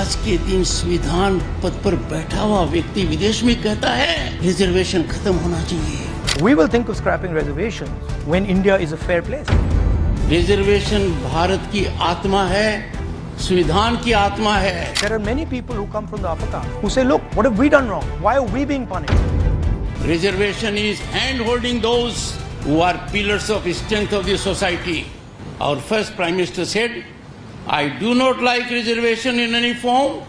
आज के दिन संविधान पद पर बैठा हुआ व्यक्ति विदेश में कहता है रिजर्वेशन खत्म होना चाहिए। We will think of scrapping reservations when India is a fair place. Reservation Bharat की आत्मा है, संविधान की आत्मा है। There are many people who come from the upper caste who say, look, what have we done wrong? Why are we being punished? Reservation is hand-holding those who are pillars of strength of the society. Our first Prime Minister said, I do not like reservation in any form,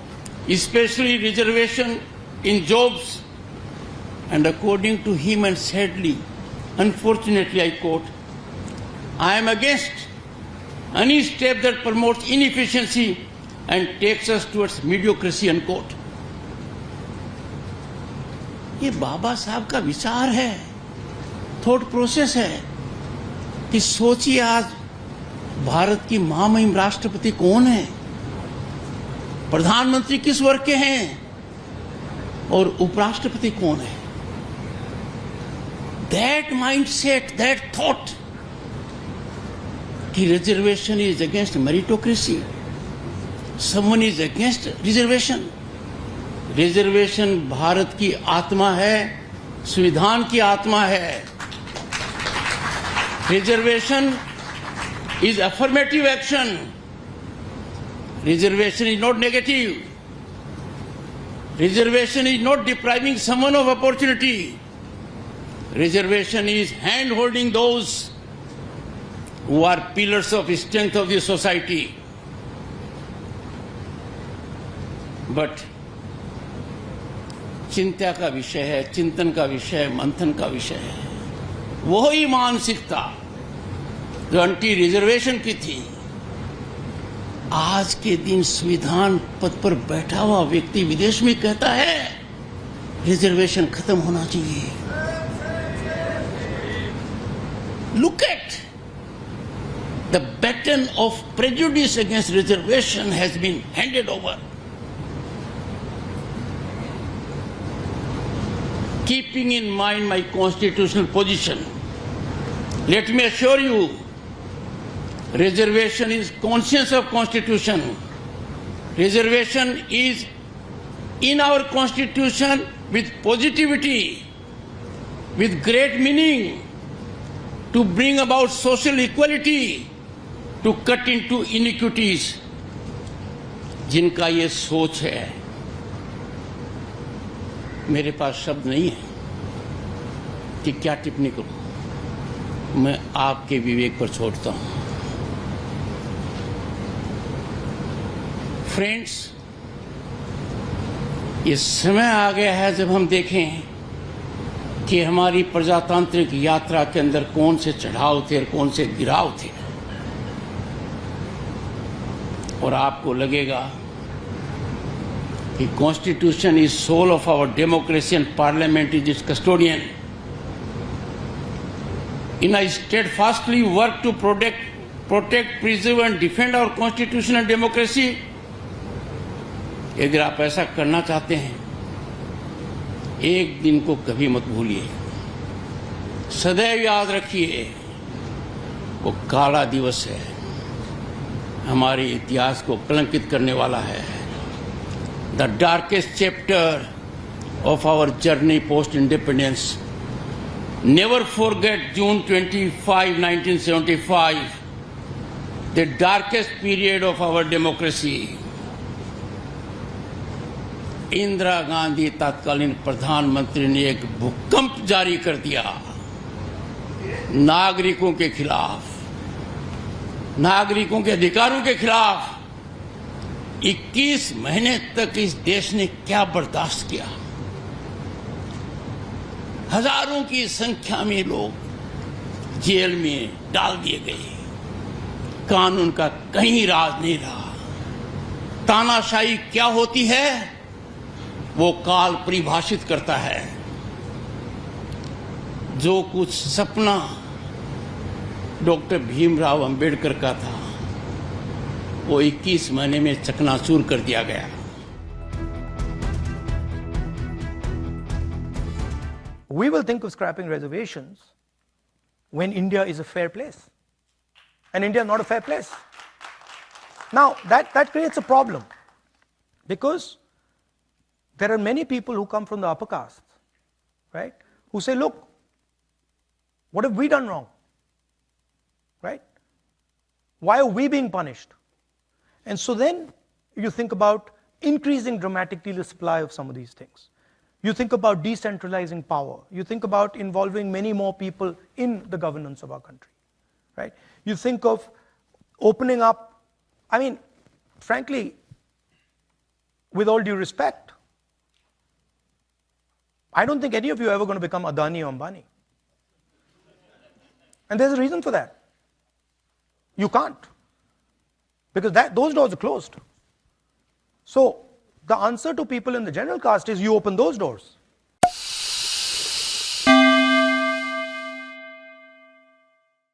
especially reservation in jobs. And according to him, and sadly, unfortunately, I quote, I am against any step that promotes inefficiency and takes us towards mediocrity, unquote. ये बाबा साहब का विचार है, thought process है कि सोचिए आज भारत की महामहिम राष्ट्रपति कौन है, प्रधानमंत्री किस वर्ग के हैं और उपराष्ट्रपति कौन है। दैट माइंडसेट, दैट थॉट कि reservation is against meritocracy, someone is against reservation. Reservation Bharat की आत्मा है, संविधान की आत्मा है। Reservation is affirmative action. Reservation is not negative. Reservation is not depriving someone of opportunity. Reservation is hand-holding those who are pillars of strength of the society. But चिंता का विषय है, चिंतन का विषय है, मंथन का विषय है। वही मानसिकता जो एंटी रिजर्वेशन की थी, आज के दिन संविधान पद पर बैठा हुआ व्यक्ति विदेश में कहता है रिजर्वेशन खत्म होना चाहिए। Look at the baton of prejudice against reservation has been handed over. Keeping in mind my constitutional position, let me assure you, reservation is conscience of constitution. Reservation is in our constitution with positivity, with great meaning, to bring about social equality, to cut into inequities. जिनका ये सोच है, मेरे पास शब्द नहीं है कि क्या टिप्पणी करूं। मैं आपके विवेक पर छोड़ता हूं। फ्रेंड्स, ये समय आ गया है जब हम देखें कि हमारी प्रजातांत्रिक यात्रा के अंदर कौन से चढ़ाव थे और कौन से गिराव थे। और आपको लगेगा कि constitution is soul of our democracy and parliament is its custodian. In I steadfastly work to protect, preserve and defend our constitution and democracy. अगर आप ऐसा करना चाहते हैं, एक दिन को कभी मत भूलिए, सदैव याद रखिए, वो काला दिवस है, हमारे इतिहास को कलंकित करने वाला है। The darkest chapter of our journey post independence. Never forget June 25, 1975, the darkest period of our democracy. Indira Gandhi तत्कालीन प्रधानमंत्री ने एक भूकंप जारी कर दिया नागरिकों के खिलाफ, नागरिकों के अधिकारों के खिलाफ। 21 महीने तक इस देश ने क्या बर्दाश्त किया। हजारों की संख्या में लोग जेल में डाल दिए गए, कानून का कहीं राज नहीं रहा। तानाशाही क्या होती है वो काल परिभाषित करता है। जो कुछ सपना डॉक्टर भीमराव अंबेडकर का था वो 21 महीने में चकनाचूर कर दिया गया। We will think of scrapping reservations when India is a fair place. And India is not a fair place. Now, that creates a problem. Because there are many people who come from the upper castes, right, who say, look, what have we done wrong? Right? Why are we being punished? And so then you think about increasing dramatically the supply of some of these things. You think about decentralizing power. You think about involving many more people in the governance of our country. Right? You think of opening up, I mean, frankly, with all due respect, I don't think any of you are ever going to become Adani or Ambani. And there's a reason for that. You can't. Because those doors are closed. So the answer to people in the general caste is you open those doors.